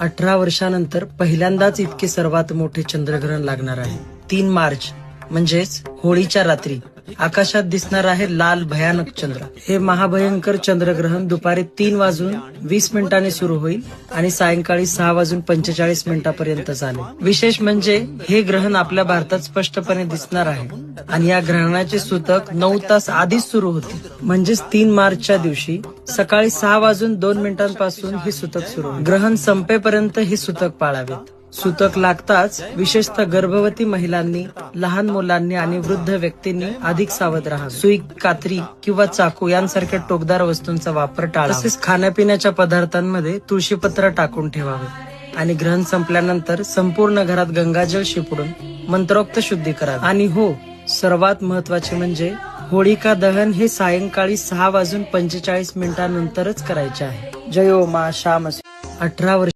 18 वर्षानंतर पहिल्यांदाच इतके सर्वात मोठे चंद्रग्रहण लागणार आहे. 3 मार्च म्हणजेच होळीच्या रात्री आकाशात दिसणार आहे लाल भयानक चंद्र. हे महाभयंकर चंद्रग्रहण दुपारी 3:20 सुरू होईल आणि सायंकाळी 6:45 पर्यंत चालेल. विशेष म्हणजे हे ग्रहण आपल्या भारतात स्पष्टपणे दिसणार आहे आणि या ग्रहणाचे सूतक 9 तास आधीच सुरू होते. म्हणजेच 3 मार्चच्या दिवशी सकाळी 6:02 पासून हे सूतक सुरू होईल. ग्रहण संपेपर्यंत हे सूतक पाळावेत. सूतक लागताच विशेषतः गर्भवती महिलांनी, लहान मुलांनी आणि वृद्ध व्यक्तींनी अधिक सावध राहावे. सुई, कात्री किंवा चाकू यांसारख्या टोकदार वस्तूंचा वापर टाळावा. तसेच खाण्यापिण्याच्या पदार्थांमध्ये तुळशीपत्र टाकून ठेवावे आणि ग्रहण संपल्यानंतर संपूर्ण घरात गंगाजल शिंपडून मंत्रोक्त शुद्धी करावी. आणि हो, सर्वात महत्वाचे म्हणजे होळिका दहन हे सायंकाळी 6:45 नंतरच करायचे आहे. जय हो मा श्याम. 18 वर्ष